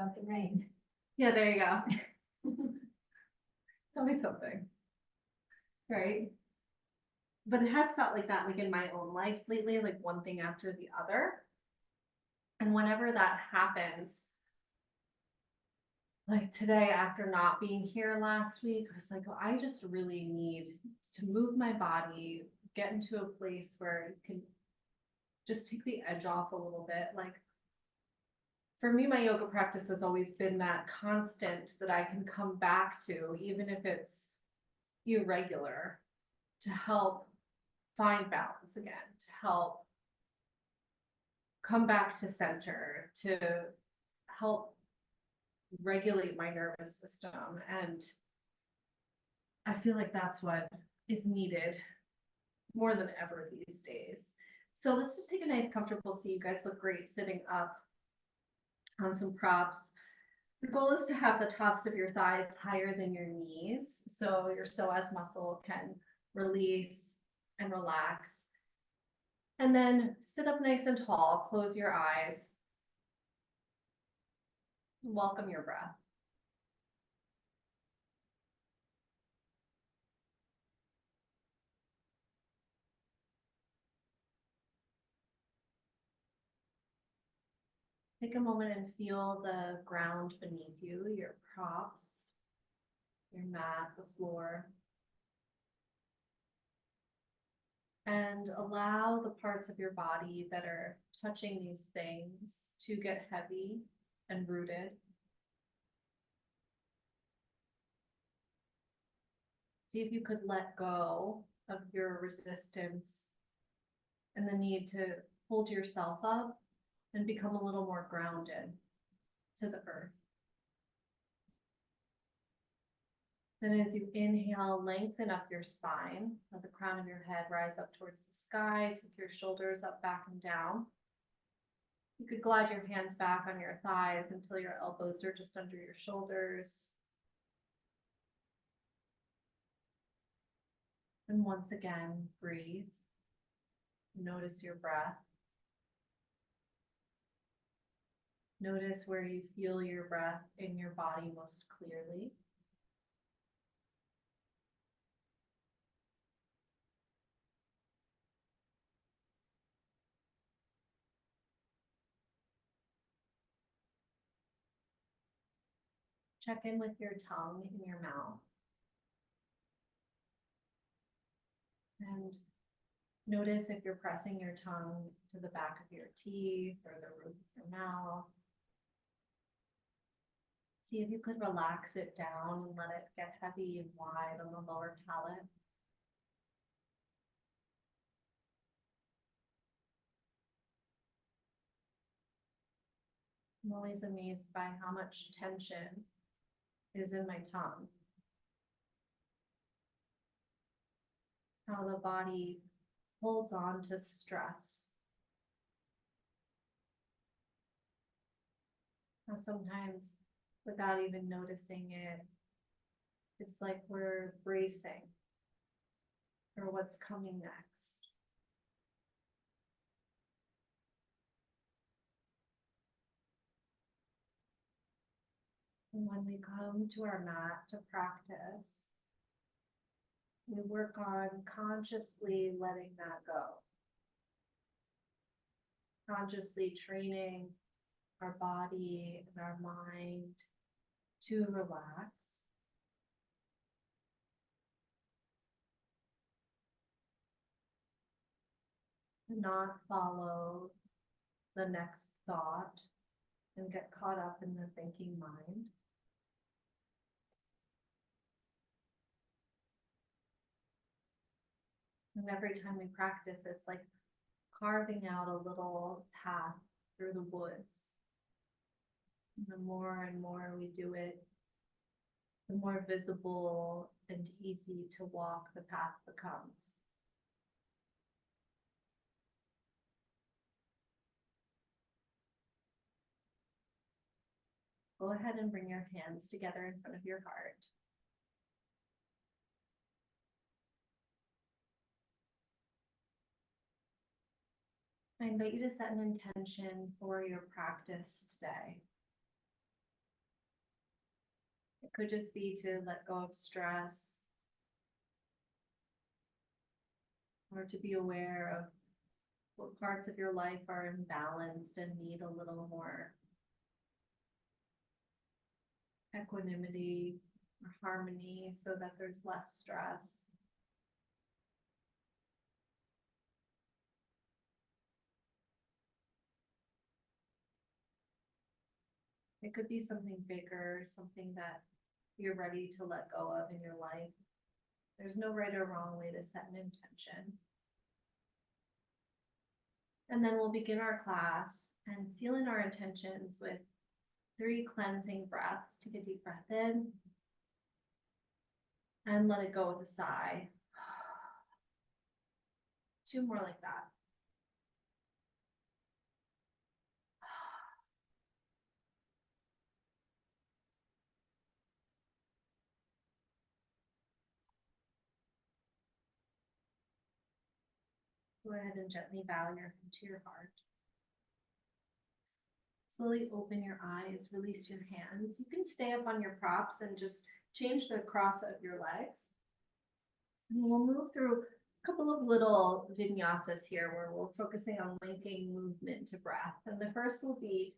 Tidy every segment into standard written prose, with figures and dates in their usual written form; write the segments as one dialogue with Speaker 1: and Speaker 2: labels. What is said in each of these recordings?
Speaker 1: about the rain.
Speaker 2: Yeah, there you go. Tell me something. Right? But it has felt like that, like in my own life lately, like one thing after the other. And whenever that happens, like today after not being here last week, I was like, oh, I just really need to move my body, get into a place where you can just take the edge off a little bit. Like for me, my yoga practice has always been that constant that I can come back to, even if it's irregular, to help find balance again, to help come back to center, to help regulate my nervous system. And I feel like that's what is needed more than ever these days. So let's just take a nice comfortable seat. You guys look great sitting up on some props. The goal is to have the tops of your thighs higher than your knees, so your psoas muscle can release and relax. And then sit up nice and tall, close your eyes. Welcome your breath. Take a moment and feel the ground beneath you, your props, your mat, the floor. And allow the parts of your body that are touching these things to get heavy and rooted. See if you could let go of your resistance and the need to hold yourself up and become a little more grounded to the earth. Then as you inhale, lengthen up your spine, let the crown of your head rise up towards the sky, take your shoulders up, back, and down. You could glide your hands back on your thighs until your elbows are just under your shoulders. And once again, breathe. Notice your breath. Notice where you feel your breath in your body most clearly. Check in with your tongue in your mouth. And notice if you're pressing your tongue to the back of your teeth or the roof of your mouth. See if you could relax it down and let it get heavy and wide on the lower palate. I'm always amazed by how much tension is in my tongue. How the body holds on to stress. How sometimes, without even noticing it, it's like we're bracing for what's coming next. And when we come to our mat to practice, we work on consciously letting that go. Consciously training our body and our mind to relax. To not follow the next thought and get caught up in the thinking mind. And every time we practice, it's like carving out a little path through the woods. And the more and more we do it, the more visible and easy to walk the path becomes. Go ahead and bring your hands together in front of your heart. I invite you to set an intention for your practice today. could just be to let go of stress or to be aware of what parts of your life are imbalanced and need a little more equanimity or harmony so that there's less stress. It could be something bigger, something that you're ready to let go of in your life. There's no right or wrong way to set an intention. And then we'll begin our class and seal in our intentions with 3 cleansing breaths. Take a deep breath in and let it go with a sigh. 2 more like that. Go ahead and gently bow your head to your heart. Slowly open your eyes, release your hands. You can stay up on your props and just change the cross of your legs. And we'll move through a couple of little vinyasas here where we're focusing on linking movement to breath. And the first will be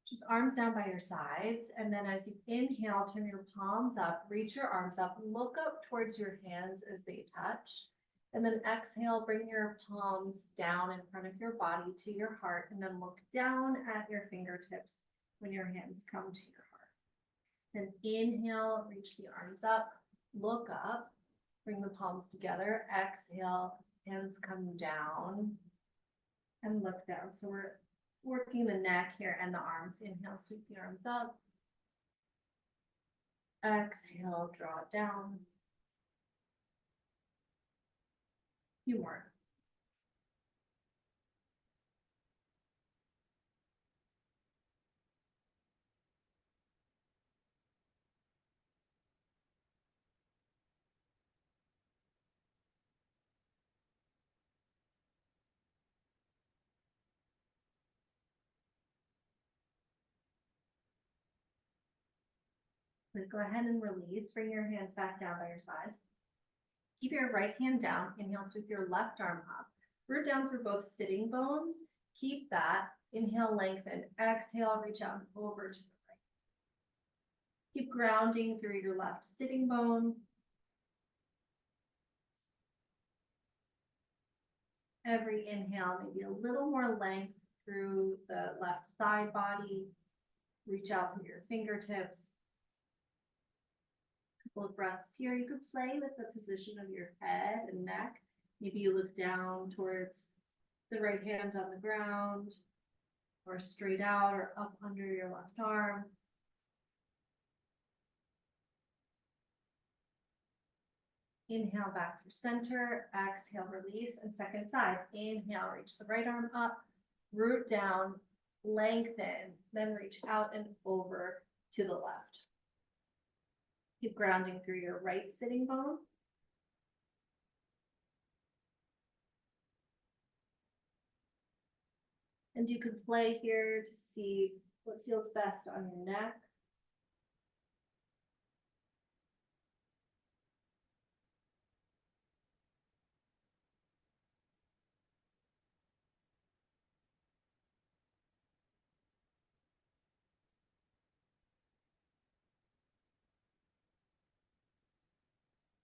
Speaker 2: just arms down by your sides. And then as you inhale, turn your palms up, reach your arms up, look up towards your hands as they touch. And then exhale, bring your palms down in front of your body to your heart, and then look down at your fingertips when your hands come to your heart. Then inhale, reach the arms up, look up, bring the palms together, exhale, hands come down, and look down. So we're working the neck here and the arms. Inhale, sweep the arms up. Exhale, draw it down. Few more. Then go ahead and release. Bring your hands back down by your sides. Keep your right hand down. Inhale, sweep your left arm up. Root down through both sitting bones. Keep that. Inhale, lengthen. Exhale, reach out over to the right. Keep grounding through your left sitting bone. Every inhale, maybe a little more length through the left side body. Reach out through your fingertips. Couple of breaths here. You could play with the position of your head and neck. Maybe you look down towards the right hand on the ground, or straight out or up under your left arm. Inhale back through center, exhale, release, and second side. Inhale, reach the right arm up, root down, lengthen, then reach out and over to the left. Keep grounding through your right sitting bone. And you could play here to see what feels best on your neck.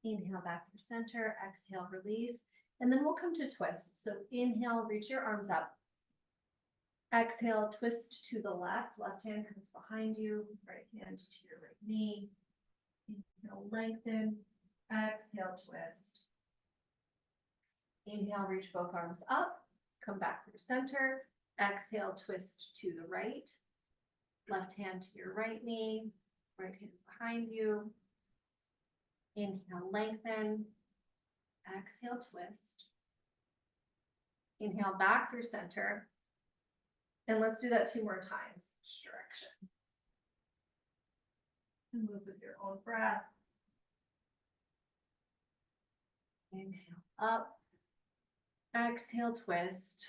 Speaker 2: Inhale back through center, exhale, release, and then we'll come to twist. So inhale, reach your arms up. Exhale, twist to the left. Left hand comes behind you, right hand to your right knee. Inhale, lengthen. Exhale, twist. Inhale, reach both arms up. Come back through center. Exhale, twist to the right. Left hand to your right knee. Right hand behind you. Inhale, lengthen. Exhale, twist. Inhale, back through center. And let's do that 2 more times, each direction. And move with your own breath. Inhale up. Exhale, twist.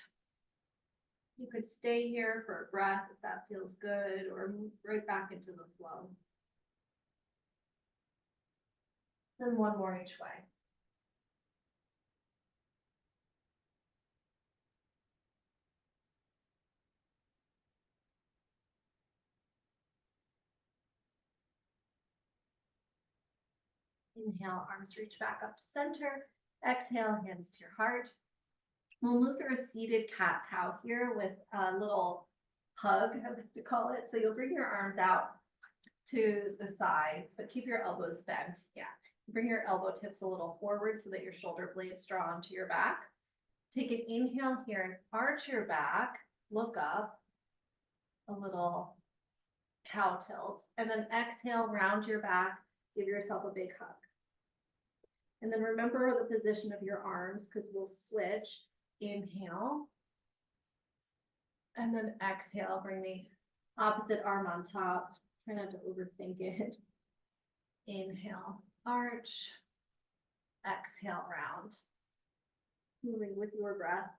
Speaker 2: You could stay here for a breath if that feels good, or move right back into the flow. Then one more each way. Inhale, arms reach back up to center. Exhale, hands to your heart. We'll move through a seated cat-cow here with a little hug, I like to call it. So you'll bring your arms out to the sides, but keep your elbows bent. Yeah. Bring your elbow tips a little forward so that your shoulder blades draw onto your back. Take an inhale here and arch your back, look up, a little cow tilt, and then exhale, round your back, give yourself a big hug. And then remember the position of your arms because we'll switch. Inhale. And then exhale, bring the opposite arm on top. Try not to overthink it. Inhale, arch. Exhale, round. Moving with your breath.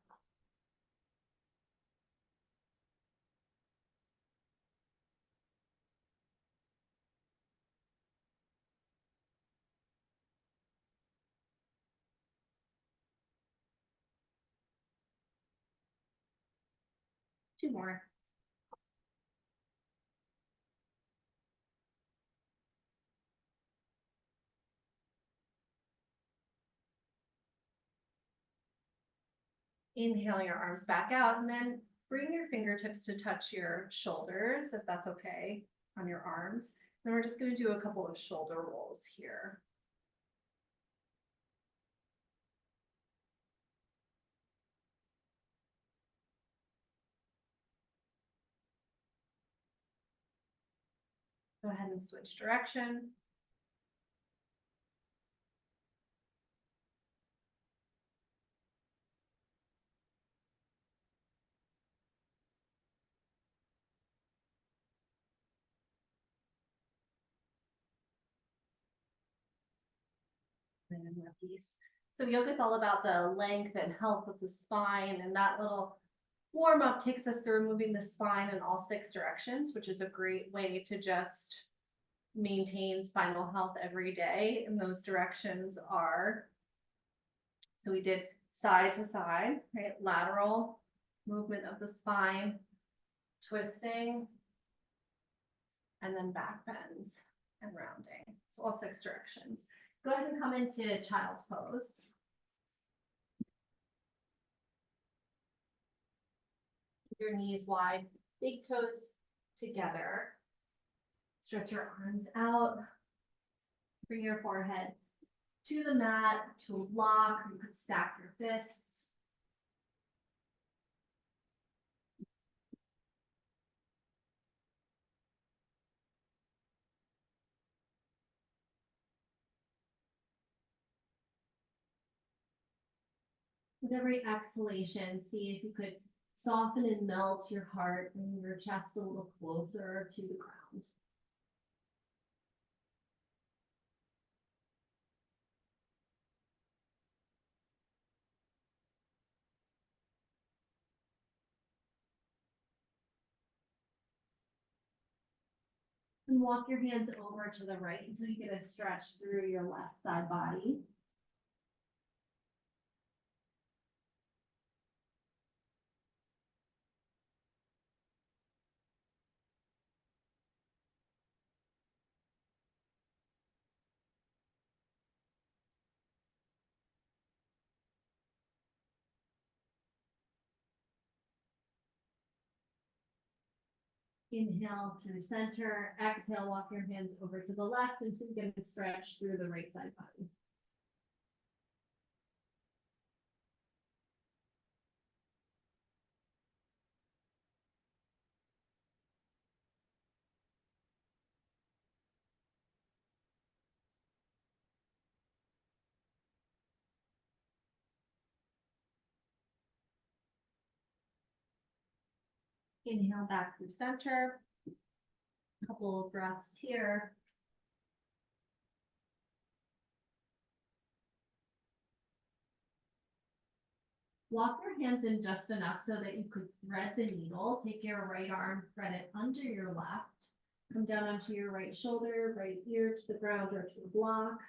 Speaker 2: Two more. Inhale your arms back out and then bring your fingertips to touch your shoulders, if that's okay, on your arms. Then we're just going to do a couple of shoulder rolls here. Go ahead and switch direction. And then release. So yoga is all about the length and health of the spine, and that little warm up takes us through moving the spine in all 6 directions, which is a great way to just maintain spinal health every day. And those directions are, so we did side to side, right? Lateral movement of the spine, twisting, and then back bends and rounding. So all 6 directions. Go ahead and come into child's pose. Keep your knees wide, big toes together. Stretch your arms out. Bring your forehead to the mat, to a block. You could stack your fists. With every exhalation, see if you could soften and melt your heart and your chest a little closer to the ground. And walk your hands over to the right until you get a stretch through your left side body. Inhale through center, exhale, walk your hands over to the left until you get a stretch through the right side body. Inhale back through center. A couple of breaths here. Walk your hands in just enough so that you could thread the needle. Take your right arm, thread it under your left. Come down onto your right shoulder, right ear to the ground or to the block.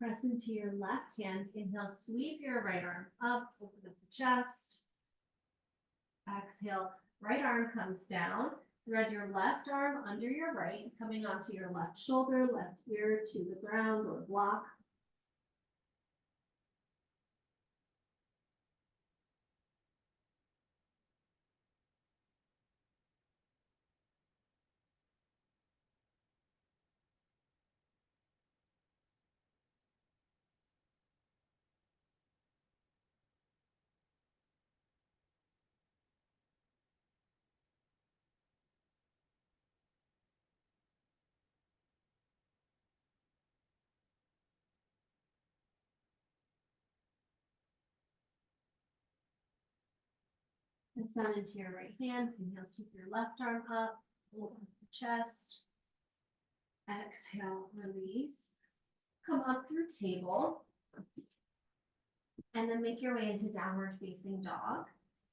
Speaker 2: Press into your left hand. Inhale, sweep your right arm up, open up the chest. Exhale, right arm comes down. Thread your left arm under your right, coming onto your left shoulder, left ear to the ground or block. And sun into your right hand. Inhale, sweep your left arm up, open up the chest. Exhale, release. Come up through table. And then make your way into downward facing dog.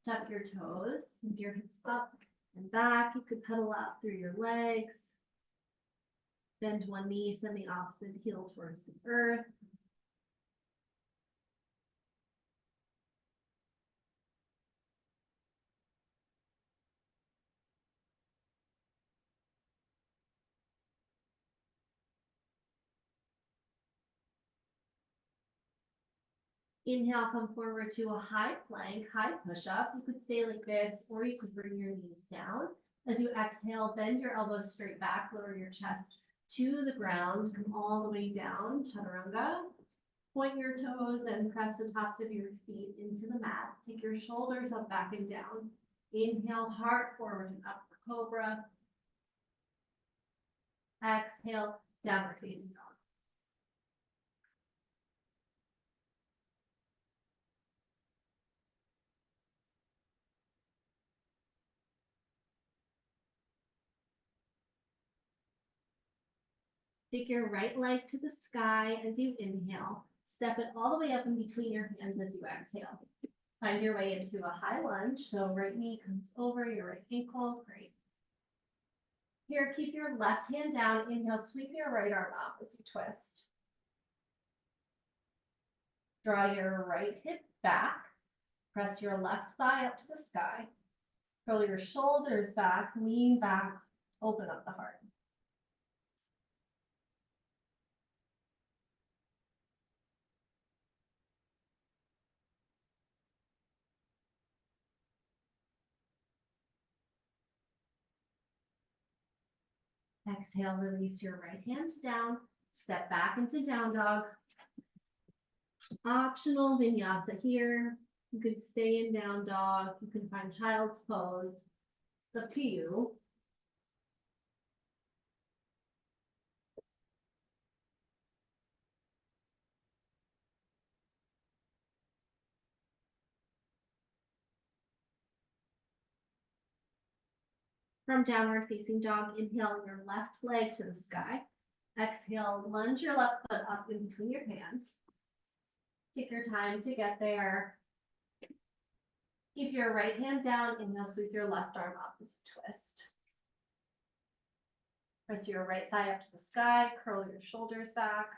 Speaker 2: Tuck your toes, send your hips up and back. You could pedal out through your legs. Bend one knee, send the opposite heel towards the earth. Inhale, come forward to a high plank, high push-up. You could stay like this, or you could bring your knees down. As you exhale, bend your elbows straight back, lower your chest to the ground, come all the way down, chaturanga. Point your toes and press the tops of your feet into the mat. Take your shoulders up, back, and down. Inhale, heart forward and up for cobra. Exhale, downward facing dog. Take your right leg to the sky as you inhale. Step it all the way up in between your hands as you exhale. Find your way into a high lunge. So right knee comes over your right ankle. Great. Here, keep your left hand down. Inhale, sweep your right arm up as you twist. Draw your right hip back. Press your left thigh up to the sky. Curl your shoulders back, lean back, open up the heart. Exhale, release your right hand down. Step back into down dog. Optional vinyasa here. You could stay in down dog. You can find child's pose. It's up to you. From downward facing dog, inhale your left leg to the sky. Exhale, lunge your left foot up in between your hands. Take your time to get there. Keep your right hand down. Inhale, sweep your left arm up as you twist. Press your right thigh up to the sky. Curl your shoulders back.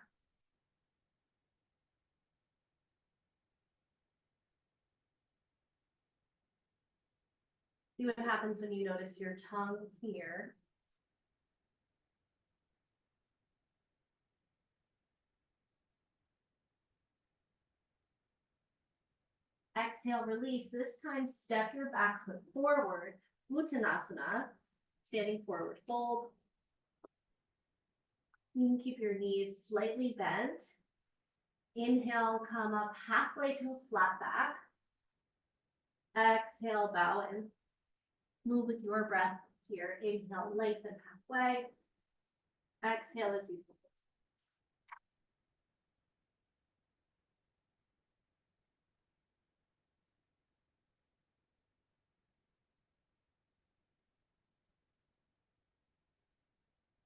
Speaker 2: See what happens when you notice your tongue here. Exhale, release. This time, step your back foot forward. Uttanasana, standing forward fold. You can keep your knees slightly bent. Inhale, come up halfway to a flat back. Exhale, bow in. Move with your breath here. Inhale, lengthen halfway. Exhale as you fold.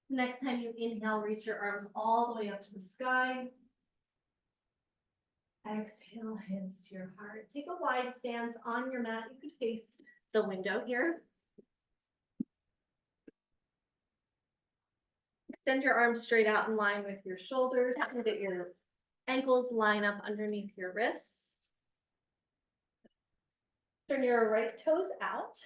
Speaker 2: Next time you inhale, reach your arms all the way up to the sky. Exhale, hands to your heart. Take a wide stance on your mat. You could face the window here. Extend your arms straight out in line with your shoulders. Pivot your Ankles line up underneath your wrists. Turn your right toes out.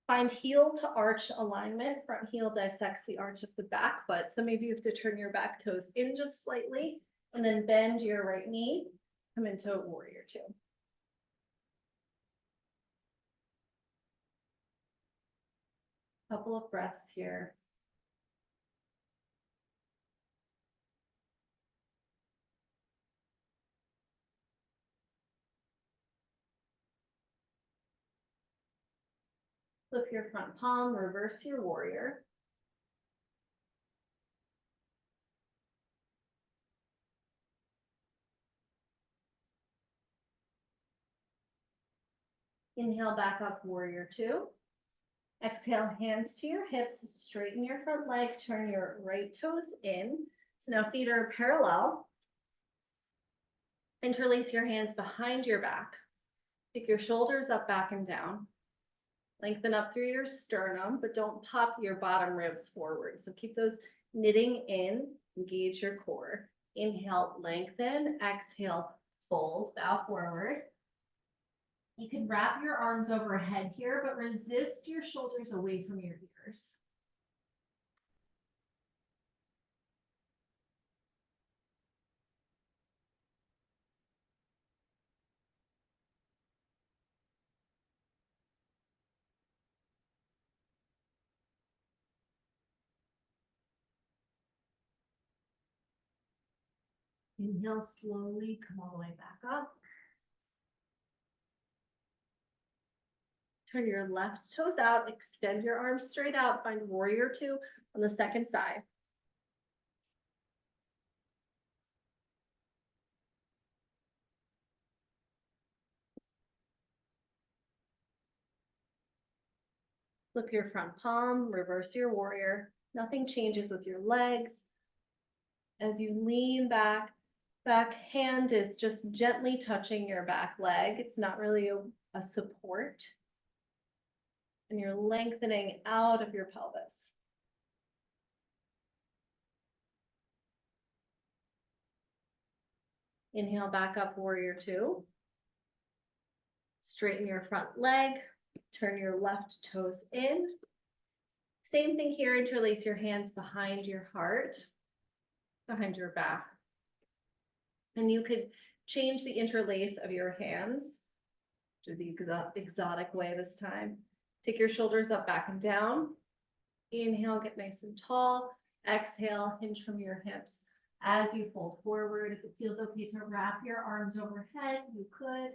Speaker 2: Find heel to arch alignment. Front heel dissects the arch of the back foot. So maybe you have to turn your back toes in just slightly and then bend your right knee. Come into warrior two. Couple of breaths here. Flip your front palm, reverse your warrior. Inhale back up, warrior two. Exhale, hands to your hips, straighten your front leg, turn your right toes in. So now feet are parallel. Interlace your hands behind your back. Pick your shoulders up, back, and down. Lengthen up through your sternum, but don't pop your bottom ribs forward. So keep those knitting in, engage your core. Inhale, lengthen. Exhale, fold, bow forward. You can wrap your arms overhead here, but resist your shoulders away from your ears. Inhale, slowly come all the way back up. Turn your left toes out, extend your arms straight out, find warrior two on the second side. Flip your front palm, reverse your warrior. Nothing changes with your legs. As you lean back, back hand is just gently touching your back leg. It's not really a support. And you're lengthening out of your pelvis. Inhale back up, warrior two. Straighten your front leg, turn your left toes in. Same thing here, interlace your hands behind your heart, behind your back. And you could change the interlace of your hands to the exotic way this time. Take your shoulders up, back, and down. Inhale, get nice and tall. Exhale, hinge from your hips. As you fold forward, if it feels okay to wrap your arms overhead, you could.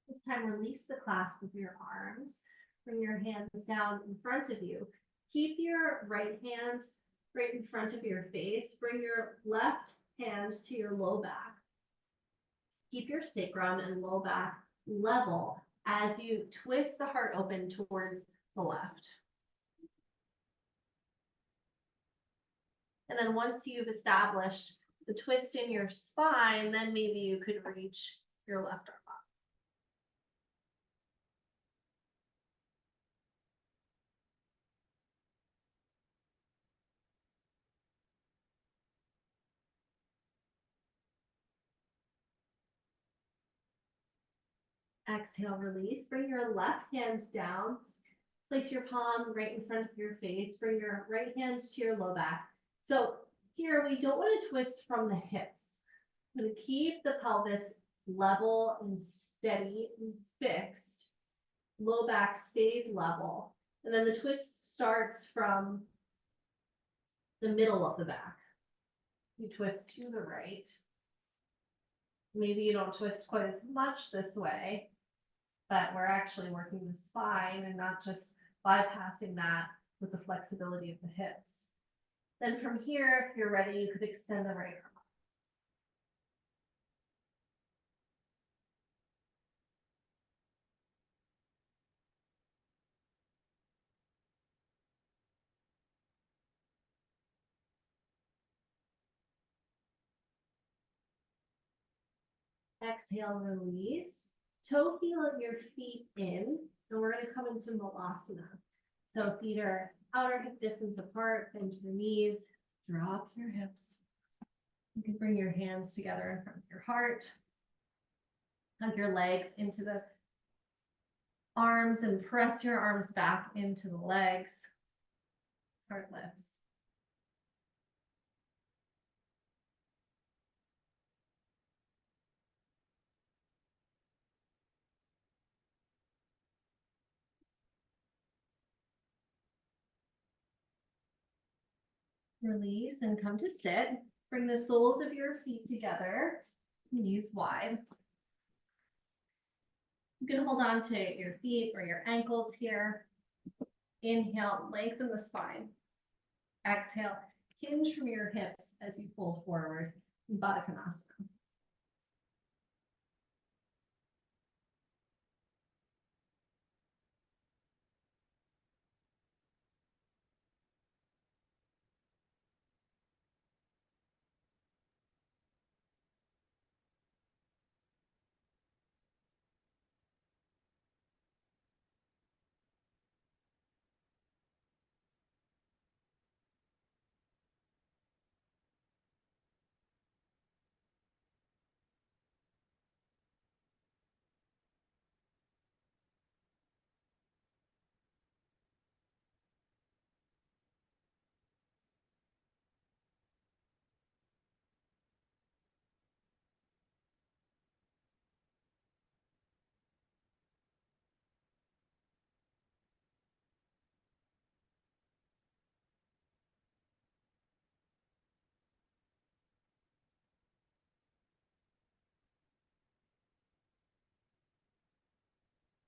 Speaker 2: This time, release the clasp of your arms. Bring your hands down in front of you. Keep your right hand right in front of your face. Bring your left hand to your low back. Keep your sacrum and low back level as you twist the heart open towards the left. And then once you've established the twist in your spine, then maybe you could reach your left arm up. Exhale, release. Bring your left hand down. Place your palm right in front of your face. Bring your right hand to your low back. So here, we don't want to twist from the hips. I'm going to keep the pelvis level and steady and fixed. Low back stays level. And then the twist starts from the middle of the back. You twist to the right. Maybe you don't twist quite as much this way, but we're actually working the spine and not just bypassing that with the flexibility of the hips. Then from here, if you're ready, you could extend the right arm.
Speaker 1: Exhale, release. Toe heel of your feet in, and we're gonna come into Malasana. So feet are outer hip distance apart, bend your knees, drop your hips. You can bring your hands together in front of your heart. Hug your legs into the arms and press your arms back into the legs. Heart lifts. Release and come to sit. Bring the soles of your feet together, knees wide. You can hold on to your feet or your ankles here. Inhale, lengthen the spine. Exhale, hinge from your hips as you fold forward in Baddha Konasana.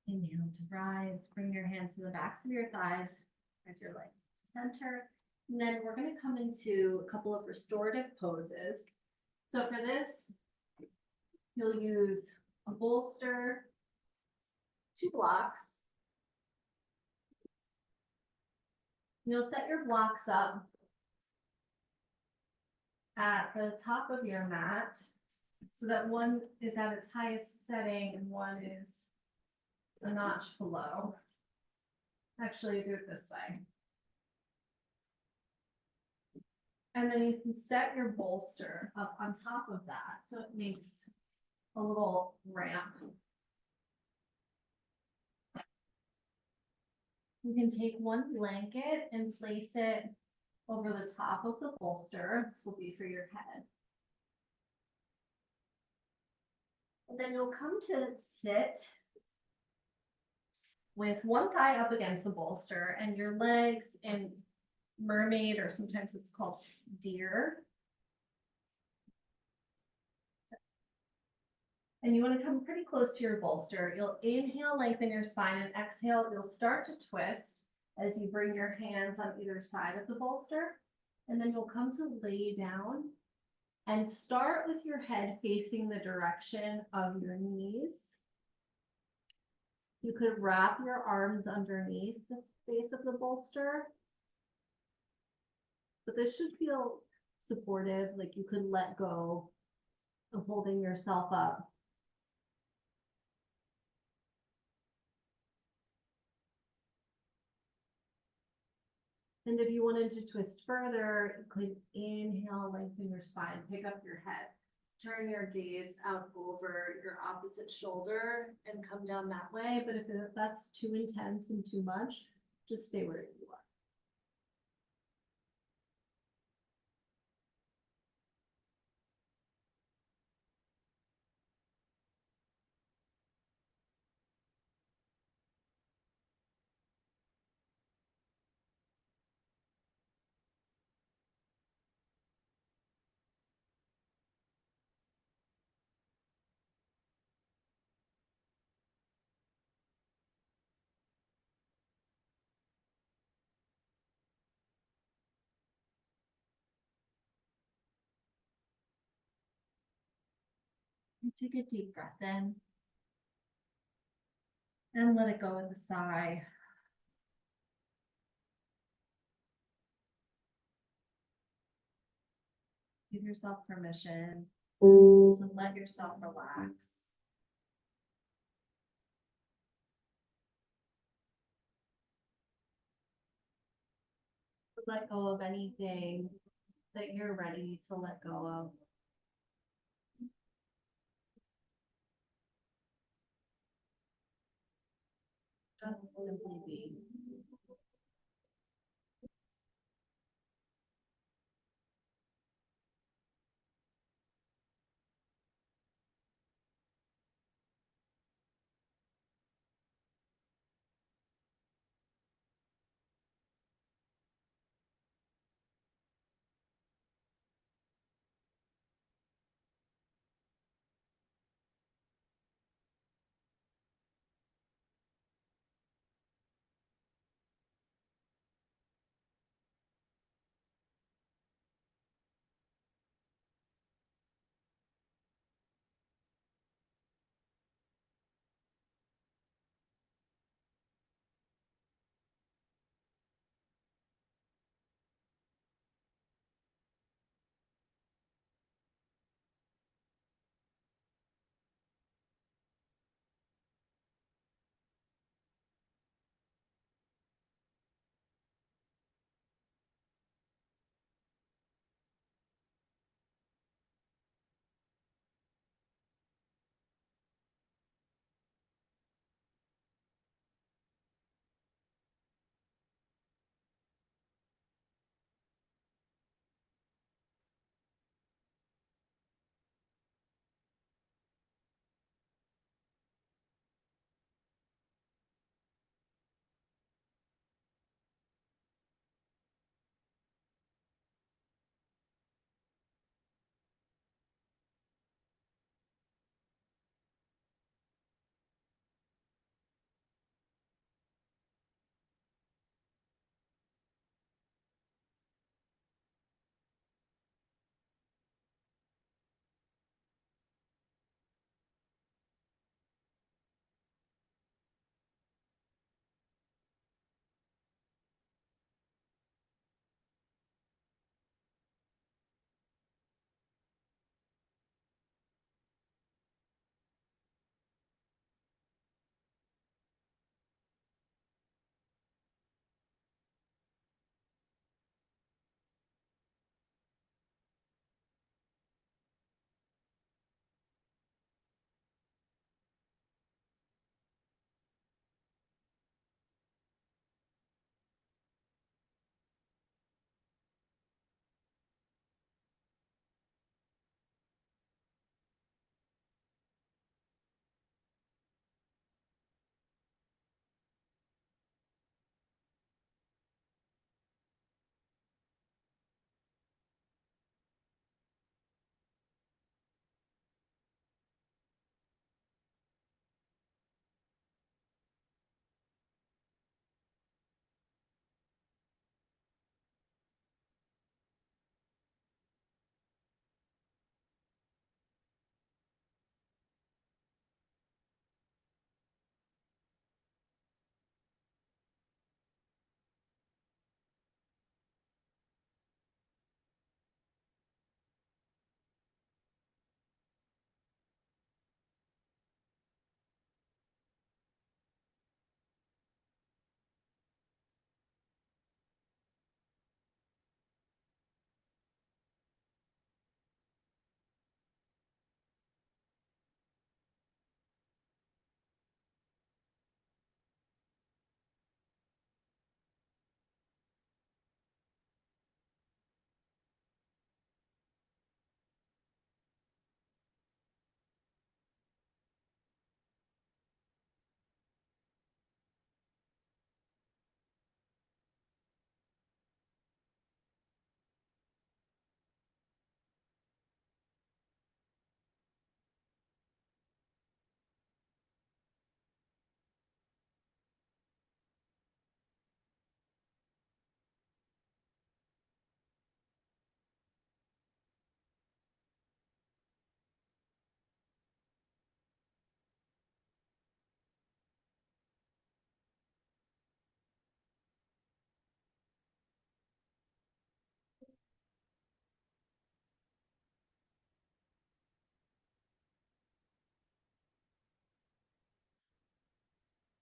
Speaker 1: Inhale to rise. Bring your hands to the backs of your thighs. Spread your legs to center. And then we're going to come into a couple of restorative poses. So for this, you'll use a bolster, 2 blocks. You'll set your blocks up at the top of your mat so that one is at its highest setting and one is a notch below. Actually, do it this way. And then you can set your bolster up on top of that so it makes a little ramp. You can take one blanket and place it over the top of the bolster. This will be for your head. And then you'll come to sit with one thigh up against the bolster and your legs in mermaid, or sometimes it's called deer. And you want to come pretty close to your bolster. You'll inhale, lengthen your spine, and exhale, you'll start to twist as you bring your hands on either side of the bolster. And then you'll come to lay down and start with your head facing the direction of your knees. You could wrap your arms underneath the base of the bolster. But this should feel supportive, like you could let go of holding yourself up. And if you wanted to twist further, you could inhale, lengthen your spine, pick up your head, turn your gaze out over your opposite shoulder and come down that way. But if that's too intense and too much, just stay where you are. Take a deep breath in and let it go with a sigh. Give yourself permission to let yourself relax. Let go of anything that you're ready to let go of. Just simply be.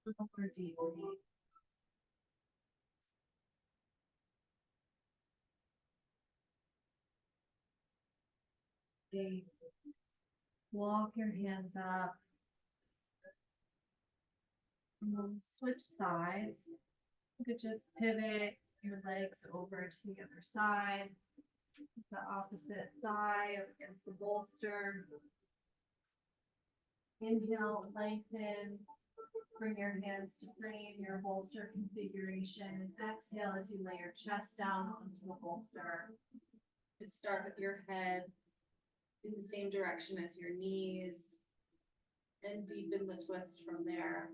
Speaker 1: More deeply. Big. Walk your hands up. And then switch sides. You could just pivot your legs over to the other side. The opposite thigh up against the bolster. Inhale, lengthen. Bring your hands to frame your bolster configuration. Exhale as you lay your chest down onto the bolster. And start with your head in the same direction as your knees. And deepen the twist from there.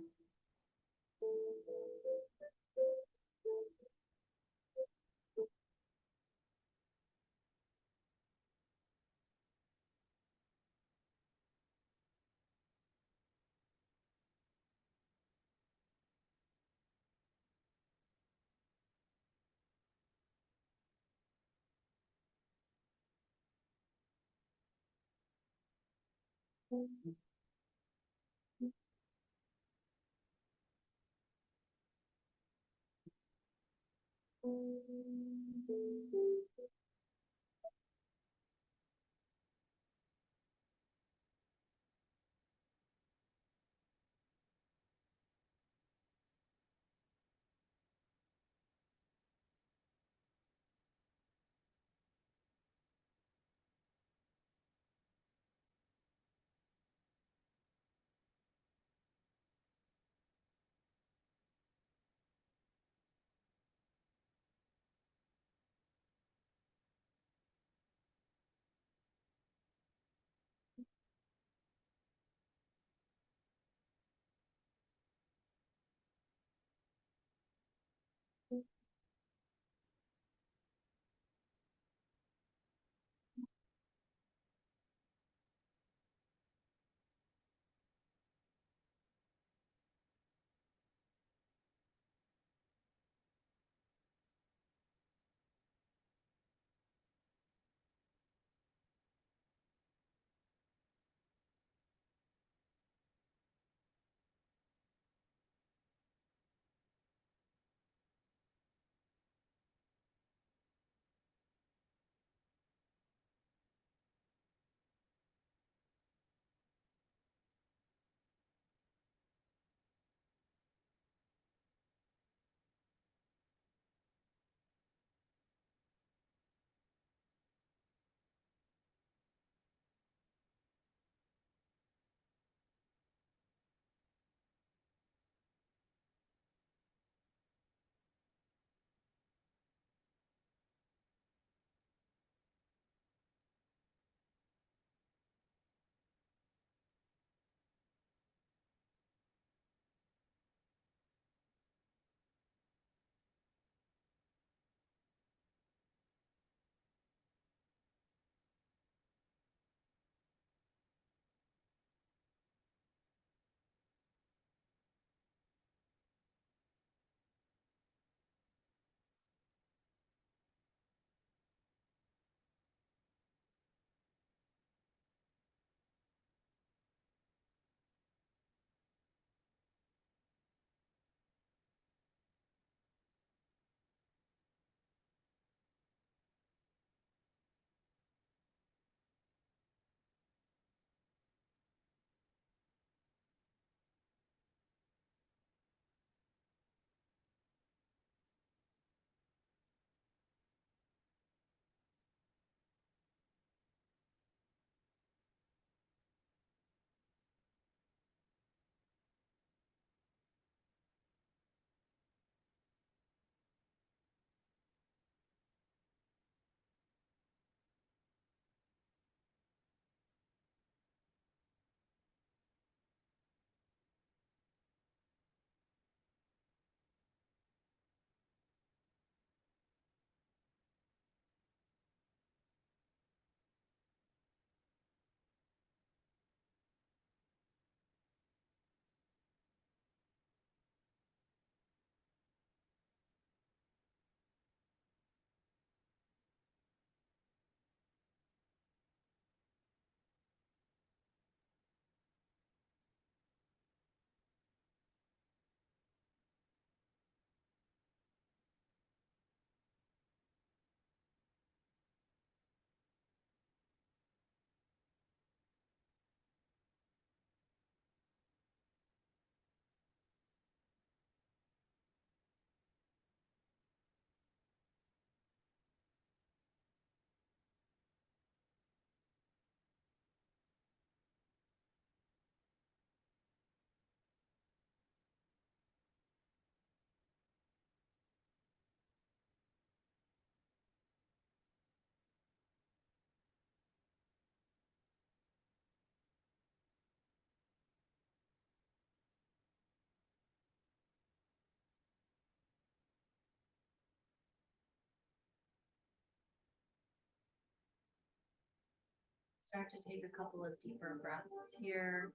Speaker 2: Start to take a couple of deeper breaths here.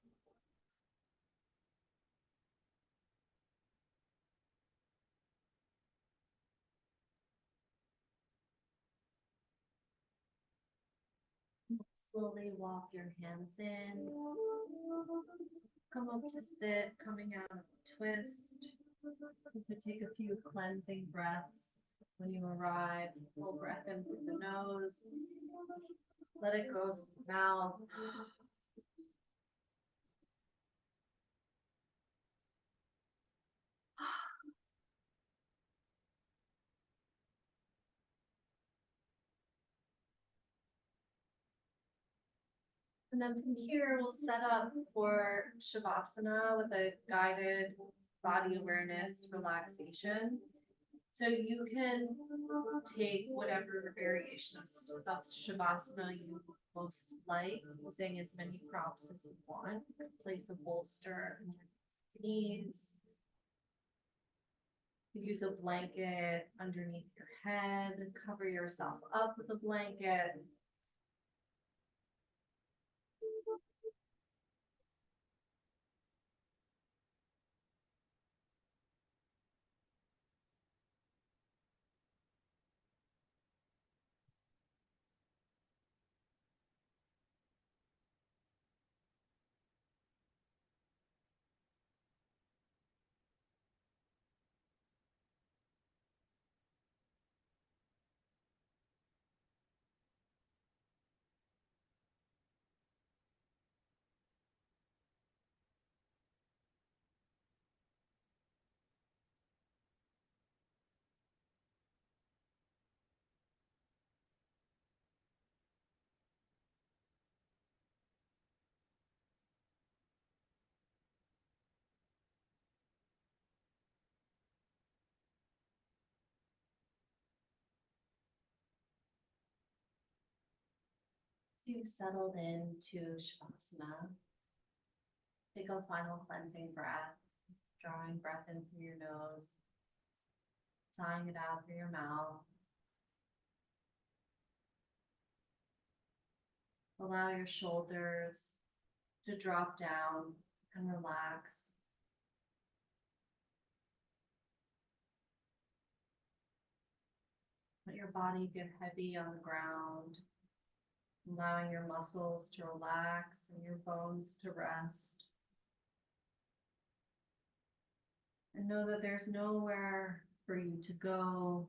Speaker 2: Slowly walk your hands in. Come up to sit, coming out of twist. You could take a few cleansing breaths when you arrive. Full breath in through the nose. Let it go through the mouth. And then from here, we'll set up for Shavasana with a guided body awareness relaxation. So you can take whatever variation of Shavasana you most like, using as many props as you want. You can place a bolster under your knees. You can use a blanket underneath your head, cover yourself up with a blanket. You've settled into Shavasana. Take a final cleansing breath, drawing breath in through your nose, sighing it out through your mouth. Allow your shoulders to drop down and relax. Let your body get heavy on the ground, allowing your muscles to relax and your bones to rest. And know that there's nowhere for you to go,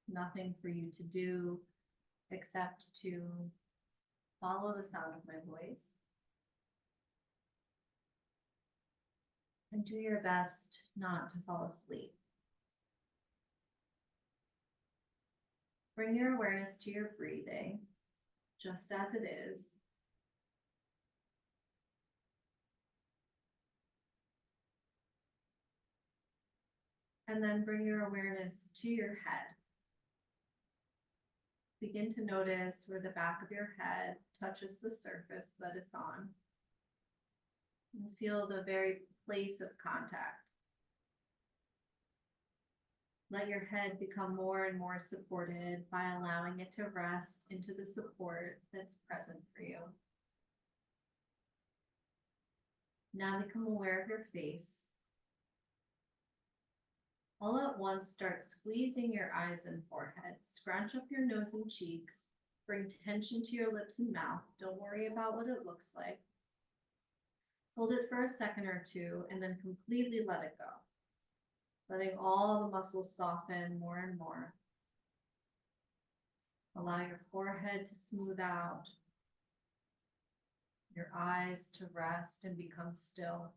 Speaker 2: nothing for you to do except to follow the sound of my voice and do your best not to fall asleep. Bring your awareness to your breathing, just as it is. And then bring your awareness to your head. Begin to notice where the back of your head touches the surface that it's on. And feel the very place of contact. Let your head become more and more supported by allowing it to rest into the support that's present for you. Now become aware of your face. All at once, start squeezing your eyes and forehead. Scrunch up your nose and cheeks. Bring tension to your lips and mouth. Don't worry about what it looks like. Hold it for a second or two and then completely let it go. Letting all the muscles soften more and more. Allow your forehead to smooth out. Your eyes to rest and become still.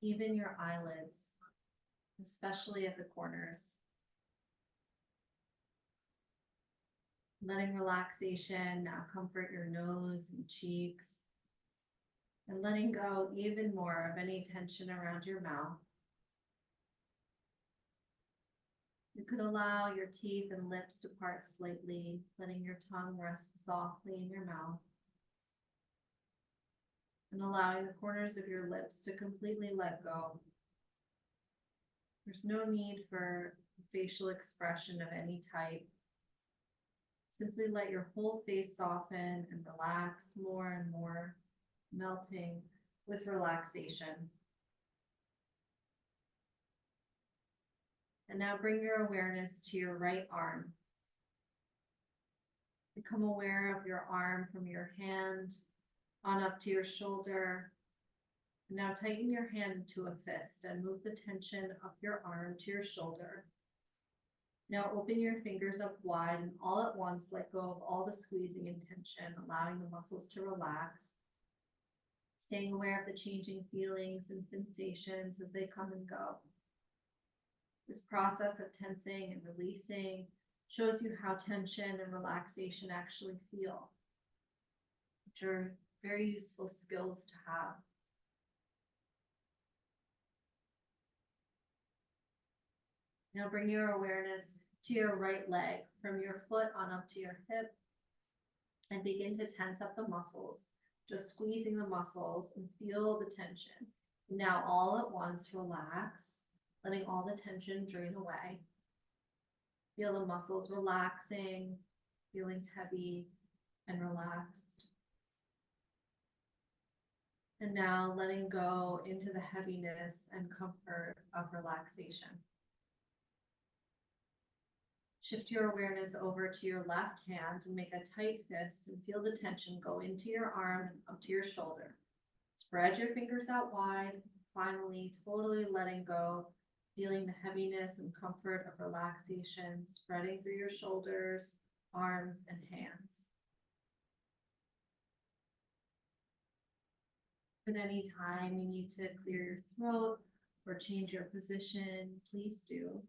Speaker 2: Even your eyelids, especially at the corners. Letting relaxation now comfort your nose and cheeks. And letting go even more of any tension around your mouth. You could allow your teeth and lips to part slightly, letting your tongue rest softly in your mouth. And allowing the corners of your lips to completely let go. There's no need for facial expression of any type. Simply let your whole face soften and relax more and more, melting with relaxation. And now bring your awareness to your right arm. Become aware of your arm from your hand on up to your shoulder. Now tighten your hand into a fist and move the tension of your arm to your shoulder. Now open your fingers up wide and all at once let go of all the squeezing and tension, allowing the muscles to relax. Staying aware of the changing feelings and sensations as they come and go. This process of tensing and releasing shows you how tension and relaxation actually feel, which are very useful skills to have. Now bring your awareness to your right leg from your foot on up to your hip and begin to tense up the muscles, just squeezing the muscles and feel the tension. Now all at once relax, letting all the tension drain away. Feel the muscles relaxing, feeling heavy and relaxed. And now letting go into the heaviness and comfort of relaxation. Shift your awareness over to your left hand and make a tight fist and feel the tension go into your arm and up to your shoulder. Spread your fingers out wide, finally totally letting go, feeling the heaviness and comfort of relaxation spreading through your shoulders, arms, and hands. If at any time you need to clear your throat or change your position, please do.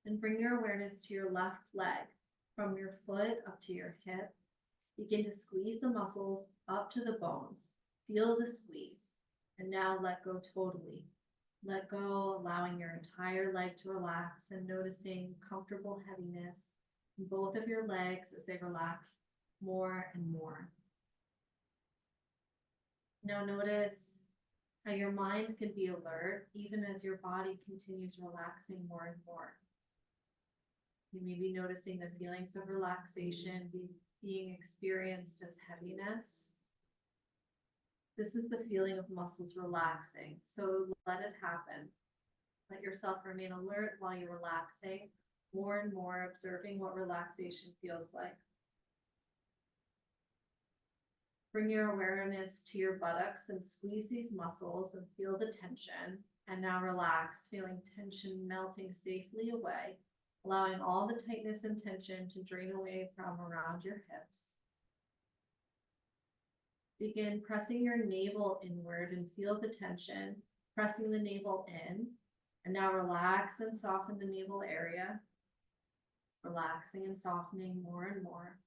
Speaker 2: And bring your awareness to your left leg from your foot up to your hip. Begin to squeeze the muscles up to the bones. Feel the squeeze. And now let go totally. Let go, allowing your entire leg to relax and noticing comfortable heaviness in both of your legs as they relax more and more. Now notice how your mind can be alert even as your body continues relaxing more and more. You may be noticing the feelings of relaxation being experienced as heaviness. This is the feeling of muscles relaxing, so let it happen. Let yourself remain alert while you're relaxing, more and more observing what relaxation feels like. Bring your awareness to your buttocks and squeeze these muscles and feel the tension. And now relax, feeling tension melting safely away, allowing all the tightness and tension to drain away from around your hips. Begin pressing your navel inward and feel the tension, pressing the navel in. And now relax and soften the navel area, relaxing and softening more and more.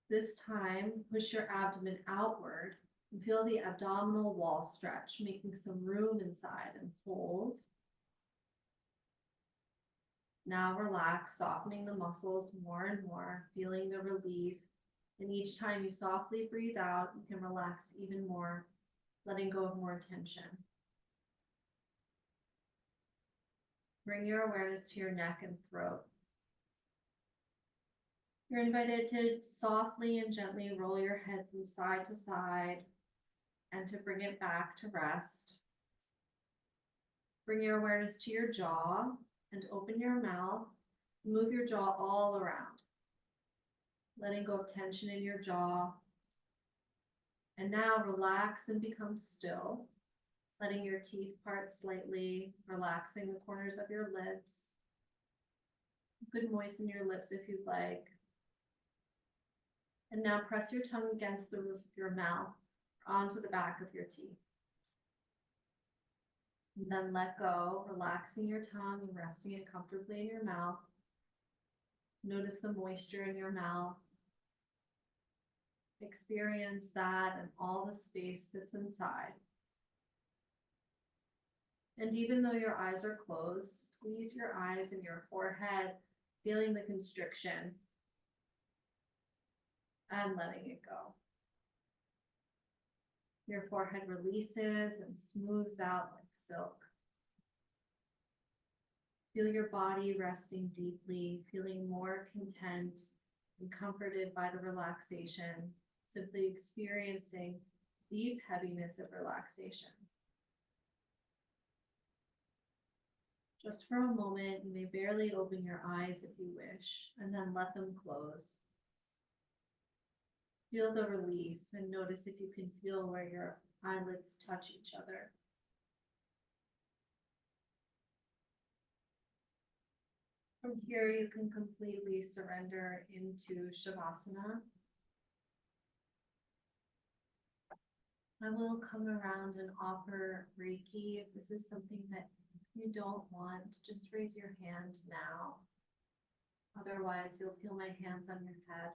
Speaker 2: This time, push your abdomen outward and feel the abdominal wall stretch, making some room inside, and hold. Now relax, softening the muscles more and more, feeling the relief. And each time you softly breathe out, you can relax even more, letting go of more tension. Bring your awareness to your neck and throat. You're invited to softly and gently roll your head from side to side and to bring it back to rest. Bring your awareness to your jaw and open your mouth. Move your jaw all around, letting go of tension in your jaw. And now relax and become still, letting your teeth part slightly, relaxing the corners of your lips. You could moisten your lips if you'd like. And now press your tongue against the roof of your mouth, onto the back of your teeth. And then let go, relaxing your tongue and resting it comfortably in your mouth. Notice the moisture in your mouth. Experience that and all the space that's inside. And even though your eyes are closed, squeeze your eyes and your forehead, feeling the constriction and letting it go. Your forehead releases and smooths out like silk.
Speaker 1: Feel your body resting deeply, feeling more content and comforted by the relaxation, simply experiencing deep heaviness of relaxation. Just for a moment, you may barely open your eyes if you wish, and then let them close. Feel the relief and notice if you can feel where your eyelids touch each other. From here, you can completely surrender into Shavasana. I will come around and offer Reiki. If this is something that you don't want, just raise your hand now. Otherwise, you'll feel my hands on your head.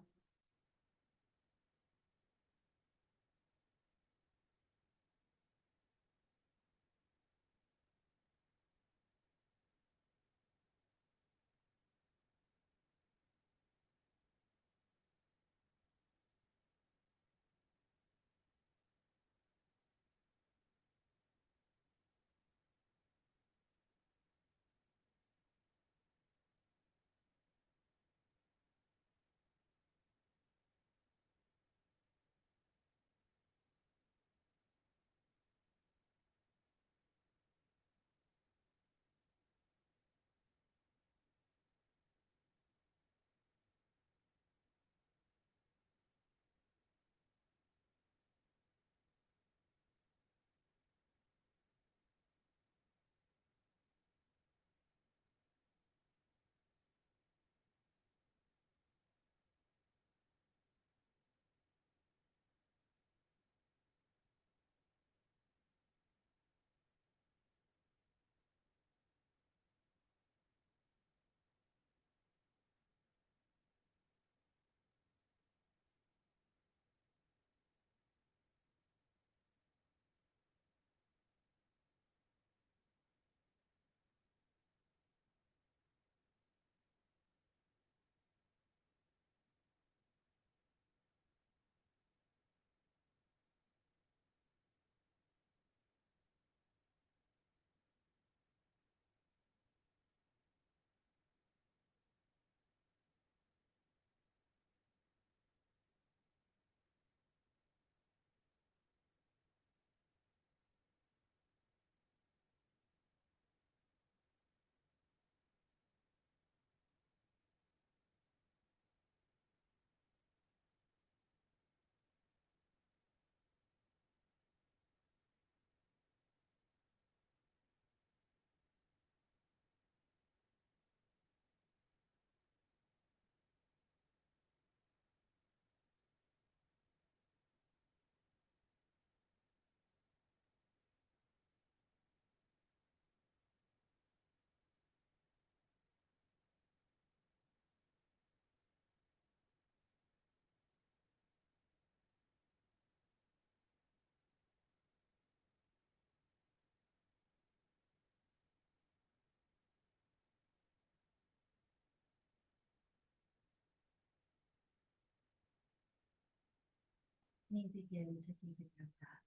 Speaker 1: You begin to deepen your breath.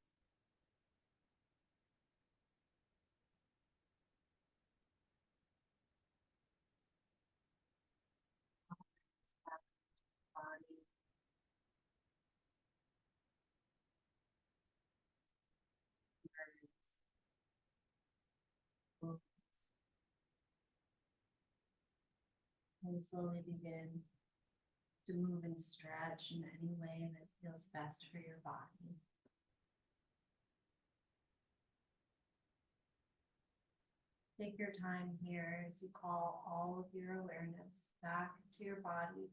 Speaker 1: Body. And slowly begin to move and stretch in any way that feels best for your body. Take your time here as you call all of your awareness back to your body.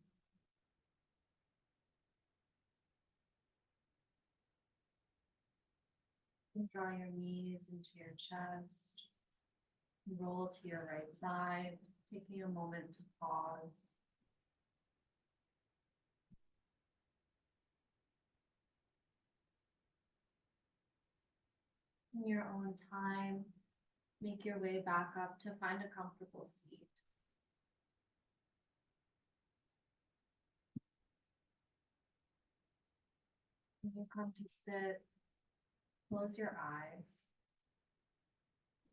Speaker 1: And draw your knees into your chest. Roll to your right side, taking a moment to pause. In your own time, make your way back up to find a comfortable seat. When you come to sit, close your eyes.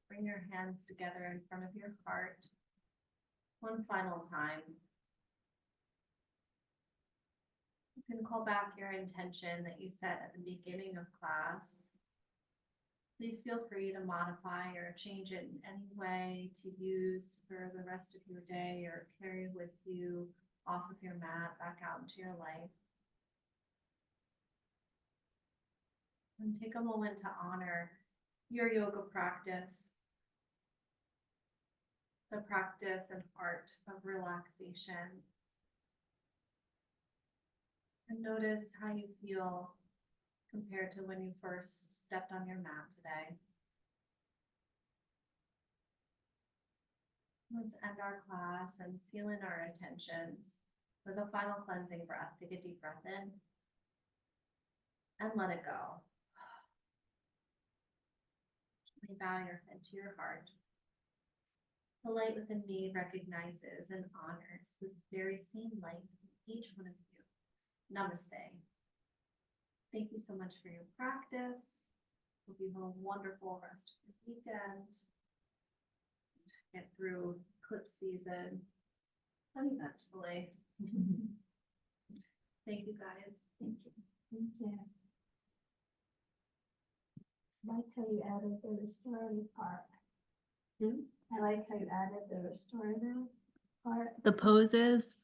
Speaker 1: Bring your hands together in front of your heart One final time. You can call back your intention that you set at the beginning of class. Please feel free to modify or change it in any way to use for the rest of your day or carry with you off of your mat back out into your life. And take a moment to honor your yoga practice, the practice and art of relaxation. And notice how you feel compared to when you first stepped on your mat today. Let's end our class and seal in our intentions with a final cleansing breath. Take a deep breath in and let it go. Gently bow your head to your heart. The light within me recognizes and honors this very same light in each one of you. Namaste. Thank you so much for your practice. Hope you have a wonderful rest of your weekend. Get through eclipse season eventually. Thank you, guys.
Speaker 3: Thank you. Thank you. I like how you added the restorative part. I like how you added the restorative part.
Speaker 1: The poses,